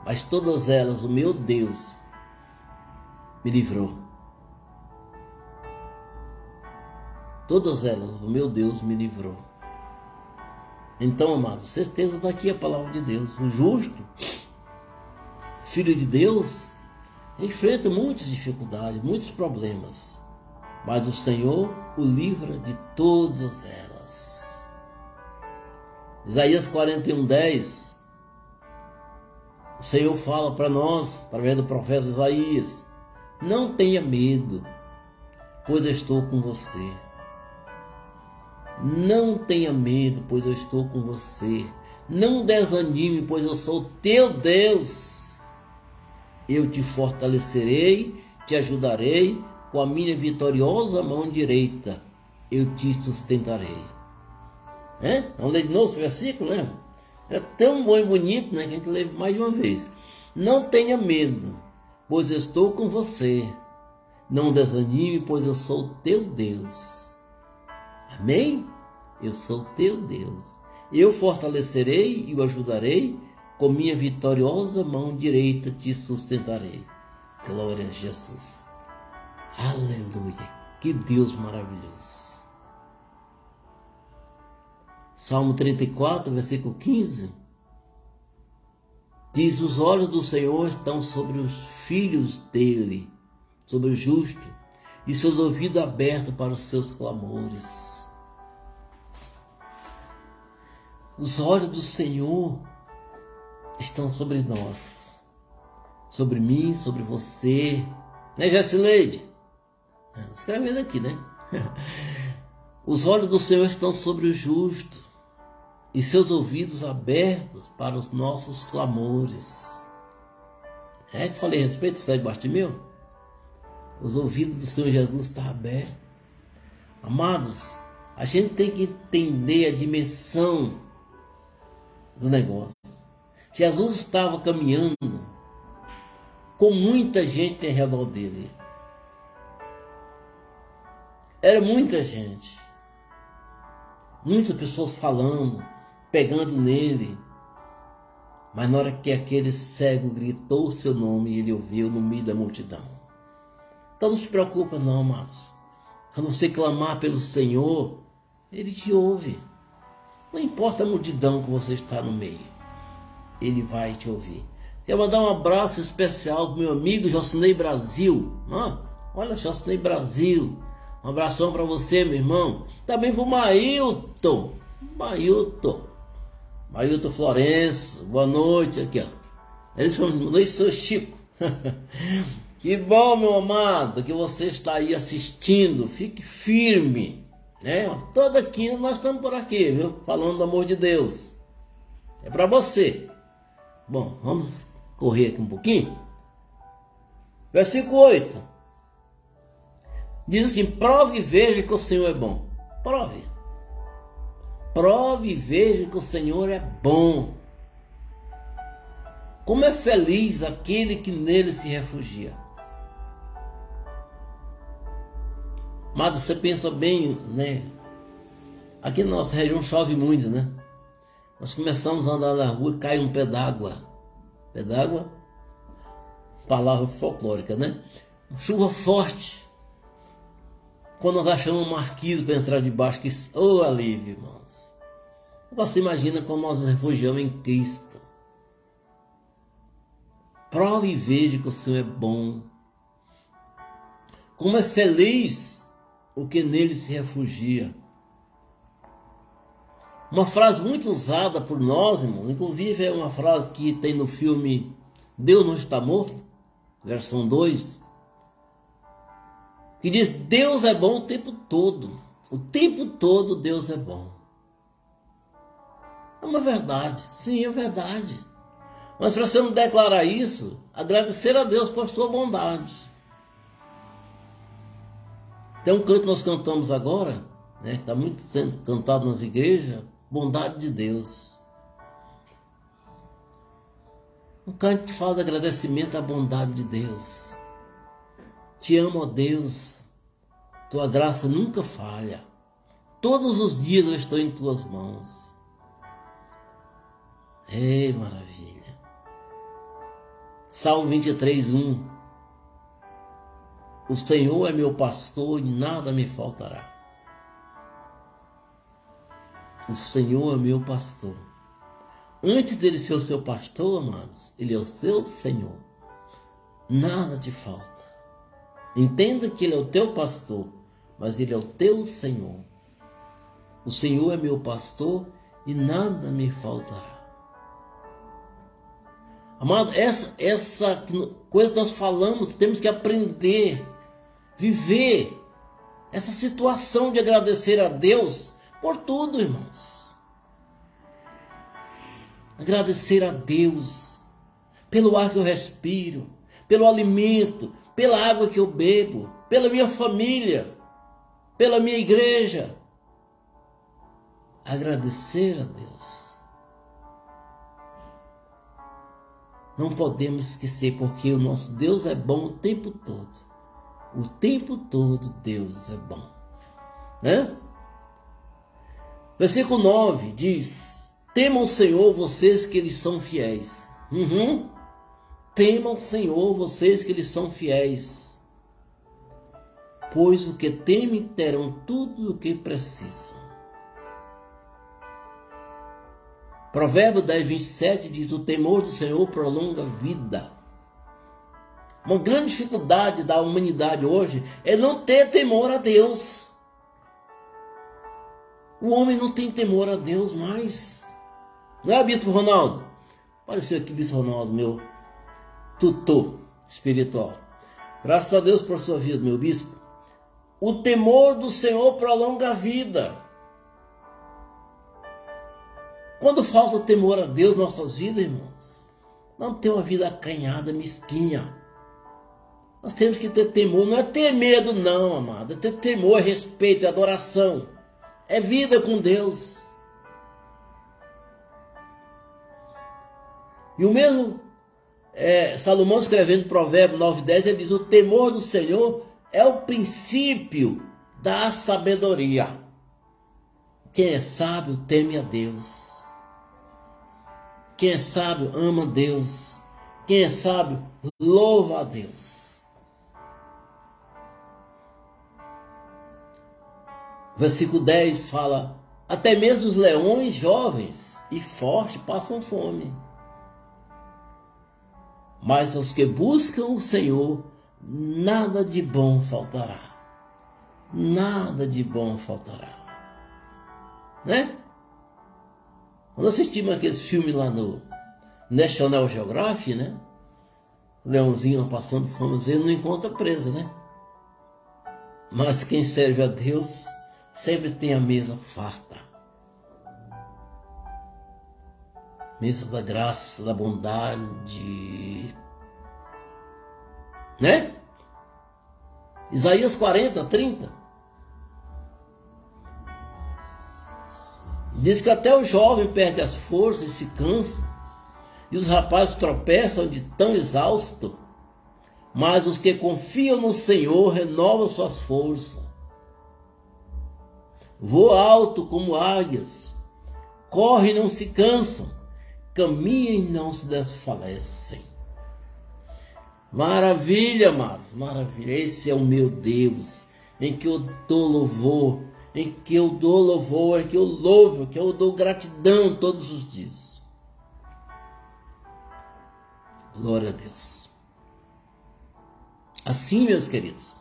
Mas todas elas, o meu Deus me livrou. Todas elas, o meu Deus me livrou. Então, amados, certeza está aqui a palavra de Deus. O justo, filho de Deus, enfrenta muitas dificuldades, muitos problemas. Mas o Senhor o livra de todas elas. Isaías 41:10, o Senhor fala para nós, através do profeta Isaías: não tenha medo, pois eu estou com você. Não tenha medo, pois eu estou com você. Não desanime, pois eu sou teu Deus. Eu te fortalecerei, te ajudarei, com a minha vitoriosa mão direita eu te sustentarei. Vamos ler de novo esse versículo, né? É tão bom e bonito, né, que a gente lê mais de uma vez. Não tenha medo, pois eu estou com você. Não desanime, pois eu sou teu Deus. Amém? Eu sou teu Deus. Eu fortalecerei e o ajudarei, com minha vitoriosa mão direita te sustentarei. Glória a Jesus. Aleluia. Que Deus maravilhoso. Salmo 34, versículo 15. Diz: os olhos do Senhor estão sobre os filhos dele, sobre o justo, e seus ouvidos abertos para os seus clamores. Os olhos do Senhor estão sobre nós, sobre mim, sobre você, né, Jessileide? Escrevendo aqui, né? Os olhos do Senhor estão sobre o justo e seus ouvidos abertos para os nossos clamores. Que falei a respeito disso aí de Bartimeu? Os ouvidos do Senhor Jesus estão abertos. Amados, a gente tem que entender a dimensão do negócio. Jesus estava caminhando com muita gente em redor dele. Era muita gente. Muitas pessoas falando, pegando nele. Mas na hora que aquele cego gritou o seu nome, ele ouviu no meio da multidão. Então não se preocupa não, amados. Quando você clamar pelo Senhor, Ele te ouve. Não importa a multidão que você está no meio, Ele vai te ouvir. Quero mandar um abraço especial para o meu amigo Jocinei Brasil. Olha, Jocinei Brasil. Um abração para você, meu irmão. Também para o Mailton Florenço. Boa noite. Aqui, ó. Eles falam: esse seu Chico. Que bom, meu amado, que você está aí assistindo. Fique firme, né? Toda quinta nós estamos por aqui, viu? Falando do amor de Deus. É para você. Bom, vamos correr aqui um pouquinho. Versículo 8. Diz assim: prove e veja que o Senhor é bom. Prove. Prove e veja que o Senhor é bom. Como é feliz aquele que nele se refugia. Mas você pensa bem, né? Aqui na nossa região chove muito, né? Nós começamos a andar na rua e cai um pé d'água. Pé d'água? Palavra folclórica, né? Chuva forte. Quando nós achamos um marquise para entrar debaixo, que alívio, irmãos. Você imagina quando nós nos refugiamos em Cristo. Prove e veja que o Senhor é bom. Como é feliz o que nele se refugia. Uma frase muito usada por nós, irmão, inclusive é uma frase que tem no filme Deus Não Está Morto, versão 2, que diz: Deus é bom o tempo todo. O tempo todo Deus é bom. É uma verdade, sim, é verdade. Mas precisamos declarar isso, agradecer a Deus por sua bondade. Tem um canto que nós cantamos agora, né, que está muito sendo cantado nas igrejas, bondade de Deus. Um canto que fala de agradecimento à bondade de Deus. Te amo, ó Deus. Tua graça nunca falha. Todos os dias eu estou em tuas mãos. Ei, maravilha. Salmo 23:1. O Senhor é meu pastor e nada me faltará. O Senhor é meu pastor. Antes dele ser o seu pastor, amados, ele é o seu Senhor. Nada te falta. Entenda que ele é o teu pastor, mas ele é o teu Senhor. O Senhor é meu pastor e nada me faltará. Amado, essa coisa que nós falamos, temos que aprender, viver essa situação de agradecer a Deus por tudo, irmãos. Agradecer a Deus pelo ar que eu respiro, pelo alimento, pela água que eu bebo, pela minha família, pela minha igreja. Agradecer a Deus. Não podemos esquecer, porque o nosso Deus é bom o tempo todo. O tempo todo Deus é bom. Né? Versículo 9 diz: temam o Senhor vocês que lhes são fiéis. Temam o Senhor vocês que lhes são fiéis. Pois o que temem terão tudo o que precisam. Provérbio 10:27 diz: o temor do Senhor prolonga a vida. Uma grande dificuldade da humanidade hoje é não ter temor a Deus. O homem não tem temor a Deus mais. Não é, Bispo Ronaldo? Apareceu aqui, Bispo Ronaldo, meu tutor espiritual. Graças a Deus por sua vida, meu bispo. O temor do Senhor prolonga a vida. Quando falta o temor a Deus em nossas vidas, irmãos, não tem uma vida acanhada, mesquinha. Nós temos que ter temor, não é ter medo não, amado, é ter temor, é respeito, é adoração, é vida com Deus. E o mesmo Salomão, escrevendo Provérbio 9:10, ele diz: o temor do Senhor é o princípio da sabedoria. Quem é sábio teme a Deus. Quem é sábio ama a Deus. Quem é sábio louva a Deus. Versículo 10 fala: até mesmo os leões jovens e fortes passam fome, mas aos que buscam o Senhor nada de bom faltará. Nada de bom faltará. Né? Quando assistimos aqueles filmes lá no National Geographic, né? Leãozinho passando fome, às vezes não encontra presa, né? Mas quem serve a Deus sempre tem a mesa farta. Mesa da graça, da bondade. Né? Isaías 40:30. Diz que até o jovem perde as forças e se cansa, e os rapazes tropeçam de tão exausto, mas os que confiam no Senhor renovam suas forças. Voam alto como águias, correm e não se cansam, caminham e não se desfalecem. Maravilha, amados, maravilha. Esse é o meu Deus, em que eu dou louvor, em que eu dou louvor, em que eu louvo, que eu dou gratidão todos os dias. Glória a Deus. Assim, meus queridos,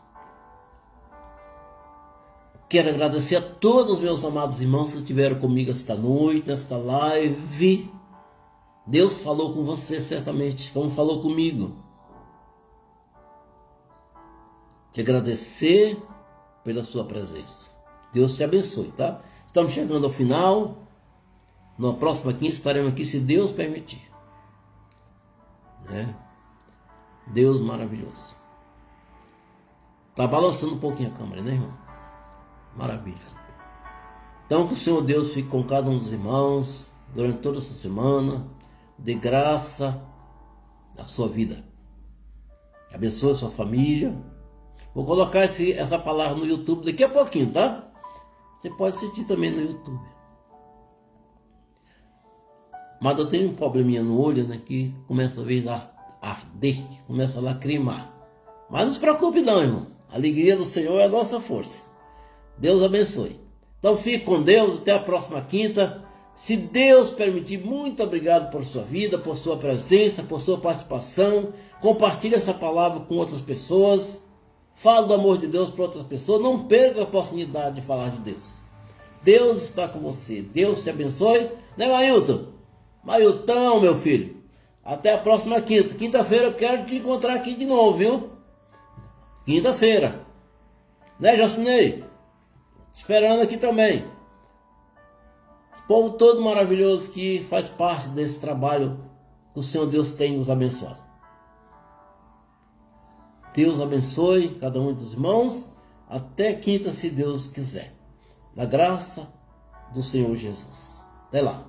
quero agradecer a todos os meus amados irmãos que estiveram comigo esta noite, esta live. Deus falou com você certamente, como falou comigo. Te agradecer pela sua presença. Deus te abençoe, tá? Estamos chegando ao final. Na próxima quinta estaremos aqui, se Deus permitir. Né? Deus maravilhoso. Tá balançando um pouquinho a câmera, né, irmão? Maravilha. Então que o Senhor Deus fique com cada um dos irmãos durante toda essa semana, dê graça à sua vida, abençoe a sua família. Vou colocar essa palavra no YouTube daqui a pouquinho, tá? Você pode assistir também no YouTube. Mas eu tenho um probleminha no olho, né? Que começa a vez a arder, começa a lacrimar. Mas não se preocupe não, irmão. A alegria do Senhor é a nossa força. Deus abençoe. Então fique com Deus, até a próxima quinta. Se Deus permitir, muito obrigado por sua vida, por sua presença, por sua participação. Compartilhe essa palavra com outras pessoas. Fale do amor de Deus para outras pessoas. Não perca a oportunidade de falar de Deus. Deus está com você. Deus te abençoe. Né, Mailton? Mailton, meu filho. Até a próxima quinta. Quinta-feira eu quero te encontrar aqui de novo, viu? Quinta-feira. Né, Jocinei? Esperando aqui também. Esse povo todo maravilhoso que faz parte desse trabalho que o Senhor Deus tem nos abençoado. Deus abençoe cada um dos irmãos. Até quinta, se Deus quiser. Na graça do Senhor Jesus. Até lá.